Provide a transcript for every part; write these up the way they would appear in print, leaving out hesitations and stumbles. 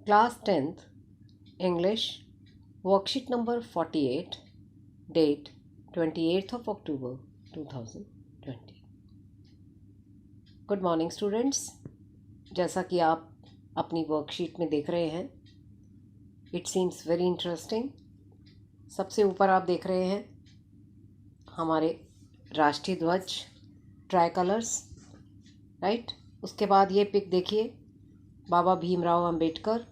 Class 10th English Worksheet number 48 Date 28th of October 2020 Good morning students. जैसा कि आप अपनी वर्कशीट में देख रहे हैं, इट सीम्स वेरी इंटरेस्टिंग. सबसे ऊपर आप देख रहे हैं हमारे राष्ट्रीय ध्वज, ट्राई कलर्स, राइट. उसके बाद ये पिक देखिए, बाबा भीमराव अंबेडकर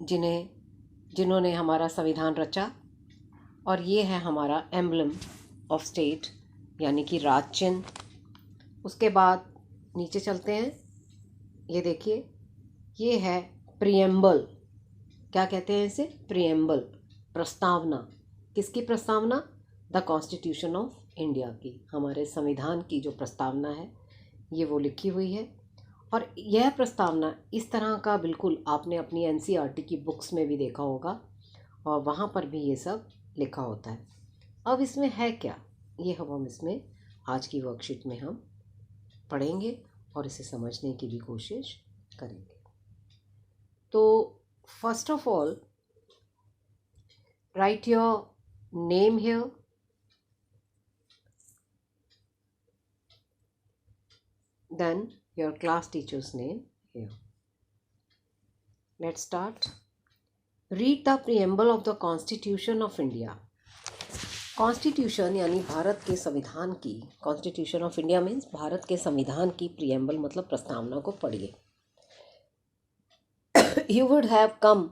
जिन्होंने हमारा संविधान रचा, और ये है हमारा एम्बलम ऑफ स्टेट यानी कि राज चिन्ह. उसके बाद नीचे चलते हैं, ये देखिए, ये है प्रिएम्बल. क्या कहते हैं इसे? प्रिएम्बल, प्रस्तावना. किसकी प्रस्तावना? द कॉन्स्टिट्यूशन ऑफ इंडिया की, हमारे संविधान की जो प्रस्तावना है ये वो लिखी हुई है. और यह प्रस्तावना इस तरह का बिल्कुल आपने अपनी एनसीईआरटी की बुक्स में भी देखा होगा, और वहाँ पर भी ये सब लिखा होता है. अब इसमें है क्या, ये हम इसमें आज की वर्कशीट में हम पढ़ेंगे और इसे समझने की भी कोशिश करेंगे. तो first of all, right your name here. Then your class teacher's name here. Let's start. Read the preamble of the Constitution of India. Constitution यानी भारत के संविधान की, constitution of India means Bharat के संविधान की प्रिएम्बल मतलब प्रस्तावना को पढ़िए. You would have come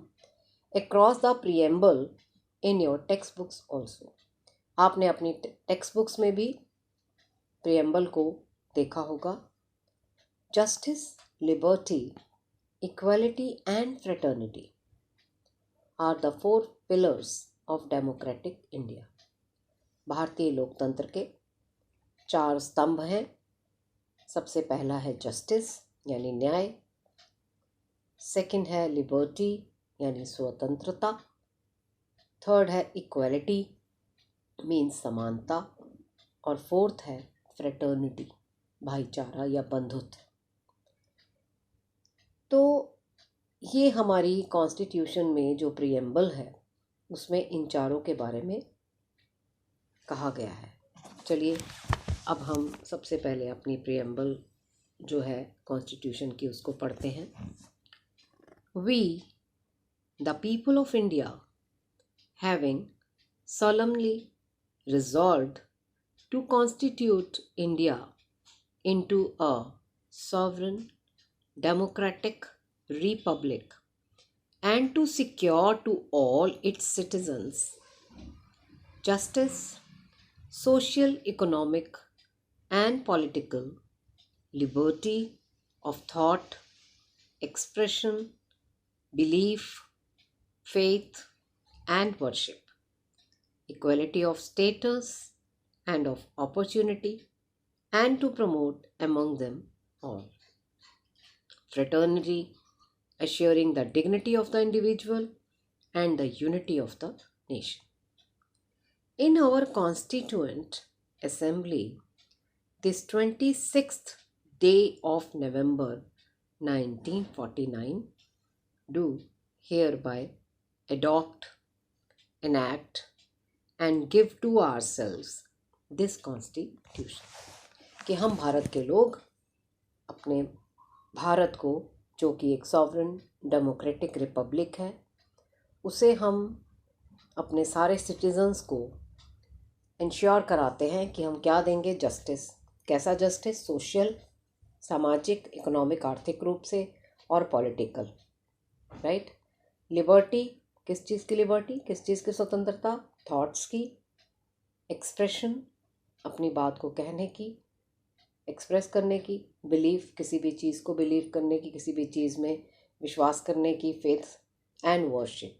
across the preamble in your textbooks also. आपने अपनी टेक्स्ट बुक्स में भी प्रिएम्बल को देखा होगा. Justice, liberty, equality and fraternity are the four pillars of democratic India. भारतीय लोकतंत्र के 4 स्तंभ हैं. सबसे पहला है जस्टिस यानी न्याय, सेकंड है लिबर्टी यानी स्वतंत्रता, थर्ड है इक्वालिटी मीन्स समानता, और फोर्थ है फ्रेटर्निटी भाईचारा या बंधुत्व. तो ये हमारी कॉन्स्टिट्यूशन में जो प्रिएम्बल है उसमें इन चारों के बारे में कहा गया है. चलिए अब हम सबसे पहले अपनी प्रिएम्बल जो है कॉन्स्टिट्यूशन की उसको पढ़ते हैं. We the people of India having solemnly resolved to constitute India into a sovereign democratic republic and to secure to all its citizens justice, social, economic and political liberty of thought, expression, belief, faith and worship, equality of status and of opportunity, and to promote among them all fraternity, assuring the dignity of the individual and the unity of the nation. In our Constituent Assembly, this 26th day of November 1949, do hereby adopt, enact, and give to ourselves this Constitution. कि हम भारत के लोग अपने भारत को, जो कि एक sovereign democratic Republic है, उसे हम अपने सारे सिटीजन्स को इंश्योर कराते हैं कि हम क्या देंगे? जस्टिस. कैसा जस्टिस? सोशल, सामाजिक, इकोनॉमिक आर्थिक रूप से, और पॉलिटिकल, राइट. लिबर्टी, किस चीज़ की लिबर्टी? किस चीज़ की स्वतंत्रता? थॉट्स की. एक्सप्रेशन, अपनी बात को कहने की, एक्सप्रेस करने की. बिलीफ, किसी भी चीज़ को बिलीव करने की, किसी भी चीज़ में विश्वास करने की. फेथ एंड वर्शिप,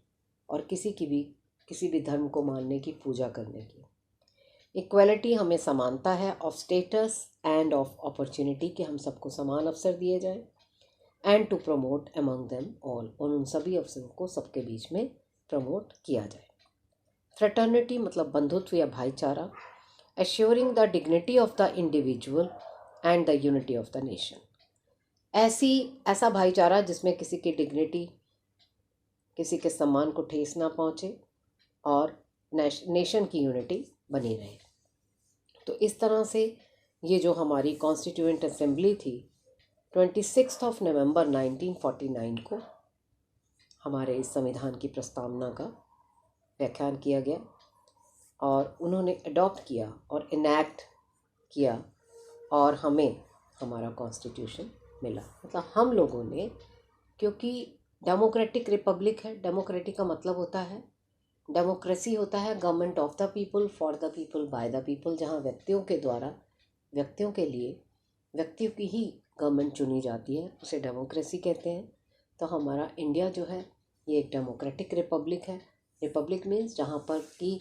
और किसी भी धर्म को मानने की, पूजा करने की. इक्वलिटी, हमें समानता है. Of status and of opportunity, कि हम सबको समान अवसर दिए जाएं. And to promote among them all, और उन सभी अवसरों को सबके बीच में प्रमोट किया जाए. फ्रेटर्निटी मतलब बंधुत्व या भाईचारा. Assuring the dignity of the individual and the unity of the nation. ऐसा भाईचारा जिसमें किसी की डिग्निटी, किसी के सम्मान को ठेस ना पहुँचे और नेशन की यूनिटी बनी रहे। तो इस तरह से ये जो हमारी कॉन्स्टिट्यूएंट असेंबली थी 26 नवंबर 1949 को हमारे इस संविधान की प्रस्तावना का व्याख्यान किया गया और उन्होंने अडॉप्ट किया और इनैक्ट किया और हमें हमारा कॉन्स्टिट्यूशन मिला। मतलब हम लोगों ने, क्योंकि डेमोक्रेटिक रिपब्लिक है, डेमोक्रेटिक का मतलब होता है, डेमोक्रेसी होता है government of the people, for the people, by the people, जहाँ व्यक्तियों के द्वारा व्यक्तियों के लिए व्यक्तियों की ही गवर्नमेंट चुनी जाती है, उसे डेमोक्रेसी कहते हैं। तो हमारा इंडिया जो है ये एक डेमोक्रेटिक रिपब्लिक है। रिपब्लिक मीन्स जहाँ पर कि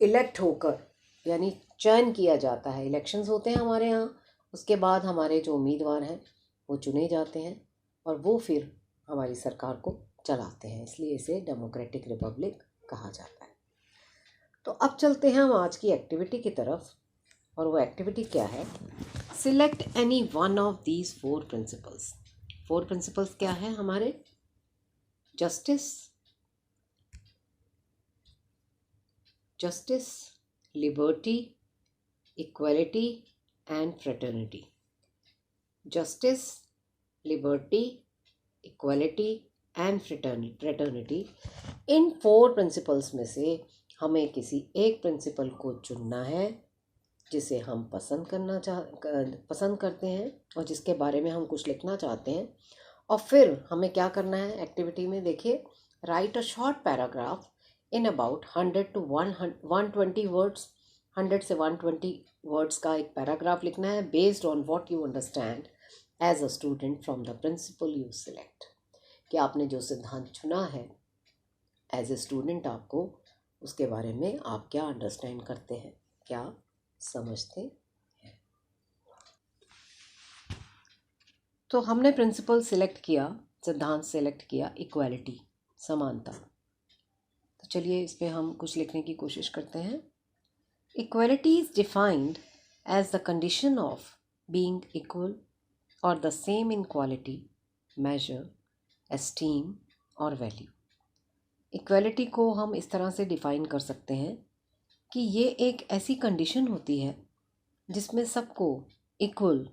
इलेक्ट होकर, यानी चयन किया जाता है, इलेक्शंस होते हैं हमारे यहाँ, उसके बाद हमारे जो उम्मीदवार हैं वो चुने जाते हैं और वो फिर हमारी सरकार को चलाते हैं, इसलिए इसे डेमोक्रेटिक रिपब्लिक कहा जाता है। तो अब चलते हैं हम आज की एक्टिविटी की तरफ, और वो एक्टिविटी क्या है? Select any one of these 4 principles. 4 principles क्या है हमारे? Justice, liberty, equality and fraternity. Justice, liberty, equality and fraternity, in 4 principles में से हमें किसी एक प्रिंसिपल को चुनना है जिसे हम पसंद करते हैं और जिसके बारे में हम कुछ लिखना चाहते हैं। और फिर हमें क्या करना है एक्टिविटी में? देखिए, write a short paragraph in about 100 to 120 words. 100 से 120 वर्ड्स का एक पैराग्राफ लिखना है based on what you understand as a student from the principle you select. कि आपने जो सिद्धांत चुना है एज ए स्टूडेंट, आपको उसके बारे में आप क्या अंडरस्टैंड करते हैं, क्या समझते हैं। तो हमने प्रिंसिपल सिलेक्ट किया, सिद्धांत सिलेक्ट किया इक्वालिटी, समानता। तो चलिए इस पे हम कुछ लिखने की कोशिश करते हैं। Equality is defined as the condition of being equal और the same in quality, measure, esteem और वैल्यू। इक्वालिटी को हम इस तरह से डिफ़ाइन कर सकते हैं कि ये एक ऐसी कंडीशन होती है जिसमें सबको इक्वल,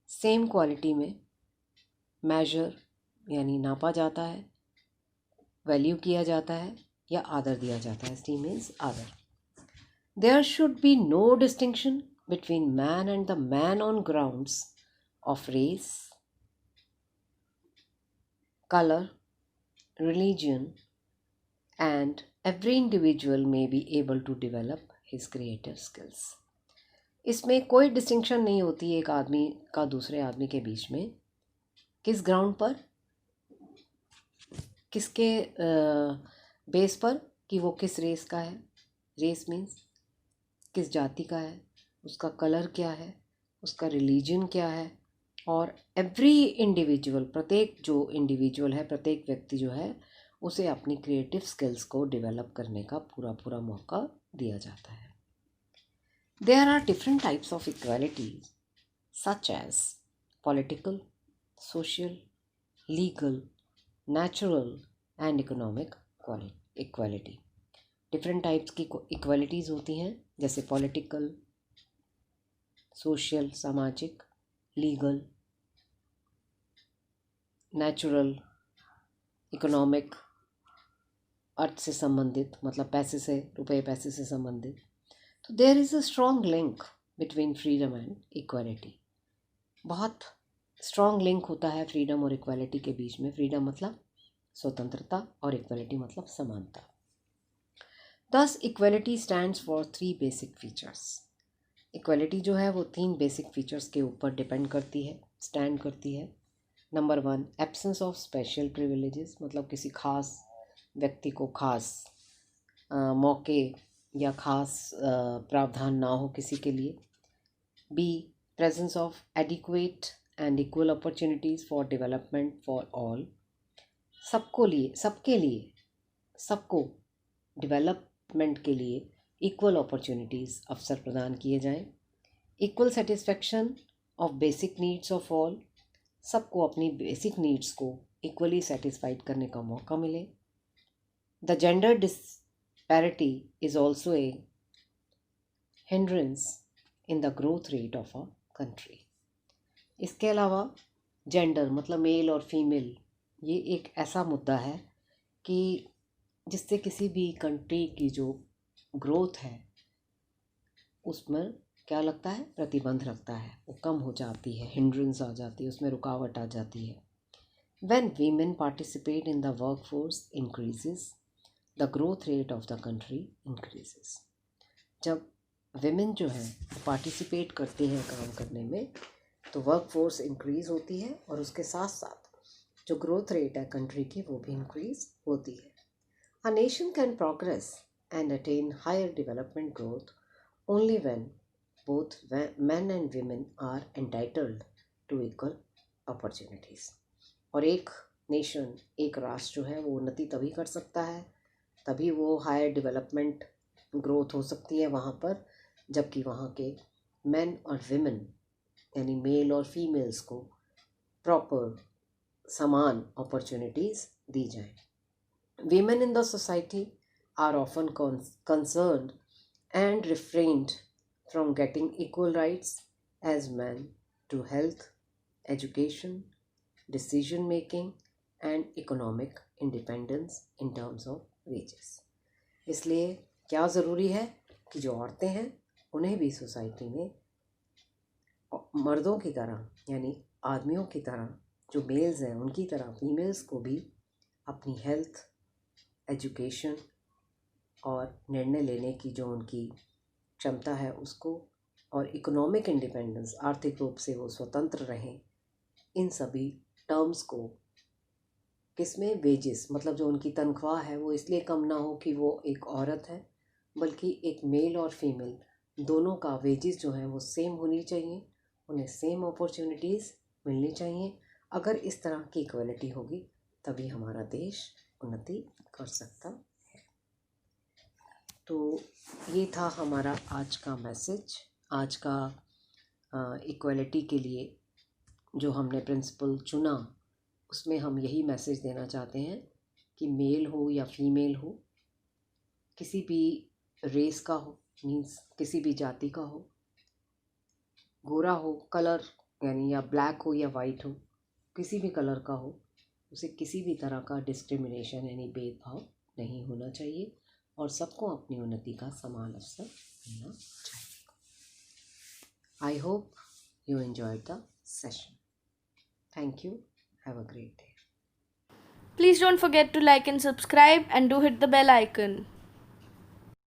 सेम क्वालिटी में मेजर यानी नापा जाता है, वैल्यू किया जाता है या आदर दिया जाता है। एस्टीम मीन्स आदर। There should be no distinction between man and the man on grounds of race, color, religion, and every individual may be able to develop his creative skills. इसमें कोई डिस्टिंक्शन नहीं होती एक आदमी का दूसरे आदमी के बीच में। किस ग्राउंड पर, किसके बेस पर कि वो किस रेस का है। रेस मीन्स किस जाति का है, उसका कलर क्या है, उसका रिलीजन क्या है, और एवरी इंडिविजुअल, प्रत्येक जो इंडिविजुअल है, प्रत्येक व्यक्ति जो है, उसे अपनी क्रिएटिव स्किल्स को डेवलप करने का पूरा मौका दिया जाता है। There are different types of equalities such as political, social, legal, natural and economic equality. Different types की इक्वालिटीज़ होती हैं, जैसे पॉलिटिकल, सोशल, सामाजिक, लीगल, नेचुरल, इकोनॉमिक, अर्थ से संबंधित, मतलब पैसे से, रुपए पैसे से संबंधित। तो there is a strong link between freedom and equality. बहुत स्ट्रॉन्ग लिंक होता है फ्रीडम और इक्वालिटी के बीच में। फ्रीडम मतलब स्वतंत्रता और इक्वालिटी मतलब समानता। दस equality stands for 3 basic features. Equality जो है वो 3 बेसिक फीचर्स के ऊपर डिपेंड करती है, स्टैंड करती है। Number 1, absence of special privileges, मतलब किसी खास व्यक्ति को खास मौके या खास प्रावधान ना हो किसी के लिए। B, presence of adequate and equal opportunities for development for all, सबको डेवलपमेंट के लिए इक्वल अपॉर्चुनिटीज़, अवसर प्रदान किए जाएं। Equal satisfaction of basic needs of all, सबको अपनी बेसिक नीड्स को इक्वली सेटिस्फाइड करने का मौका मिले। The gender disparity is also a hindrance in the growth rate of a country. इसके अलावा जेंडर मतलब मेल और फीमेल, ये एक ऐसा मुद्दा है कि जिससे किसी भी कंट्री की जो ग्रोथ है उसमें क्या लगता है, प्रतिबंध लगता है, वो कम हो जाती है, हिंड्रेंस आ जाती है, उसमें रुकावट आ जाती है। When women participate in the work force increases, the growth rate of the country increases. जब विमेन जो है पार्टिसिपेट करती हैं काम करने में तो वर्क फोर्स इंक्रीज होती है और उसके साथ साथ जो ग्रोथ रेट है कंट्री की वो भी इंक्रीज होती है। A nation can progress and attain higher development growth only when both men and women are entitled to equal opportunities। और एक नेशन, एक राष्ट्र जो है वो उन्नति तभी कर सकता है, तभी वो हायर डेवलपमेंट ग्रोथ हो सकती है वहाँ पर, जबकि वहाँ के मेन और विमेन यानी मेल और फीमेल्स को प्रॉपर समान अपॉर्चुनिटीज़ दी जाएं। Women in the society are often concerned and refrained from getting equal rights as men to health, education, decision making and economic independence in terms of wages। इसलिए क्या ज़रूरी है कि जो औरतें हैं उन्हें भी सोसाइटी में मर्दों की तरह यानी आदमियों की तरह, जो मेल्स हैं उनकी तरह फीमेल्स को भी अपनी हेल्थ, एजुकेशन और निर्णय लेने की जो उनकी क्षमता है उसको, और इकोनॉमिक इंडिपेंडेंस, आर्थिक रूप से वो स्वतंत्र रहें, इन सभी टर्म्स को किसमें, वेजेस मतलब जो उनकी तनख्वाह है वो इसलिए कम ना हो कि वो एक औरत है, बल्कि एक मेल और फीमेल दोनों का वेजेस जो है वो सेम होनी चाहिए, उन्हें सेम अपॉर्चुनिटीज़ मिलनी चाहिए। अगर इस तरह की इक्वलिटी होगी तभी हमारा देश उन्नति कर सकता है। तो ये था हमारा आज का मैसेज। आज का इक्वलिटी के लिए जो हमने प्रिंसिपल चुना उसमें हम यही मैसेज देना चाहते हैं कि मेल हो या फीमेल हो, किसी भी रेस का हो, मीन्स किसी भी जाति का हो, गोरा हो कलर यानी या ब्लैक हो या वाइट हो, किसी भी कलर का हो, उसे किसी भी तरह का डिस्क्रिमिनेशन यानी भेदभाव नहीं होना चाहिए और सबको अपनी उन्नति का समान अवसर मिलना चाहिए। I hope you enjoyed the session. Thank you. Have a great day. Please don't forget to like and subscribe and do hit the bell icon.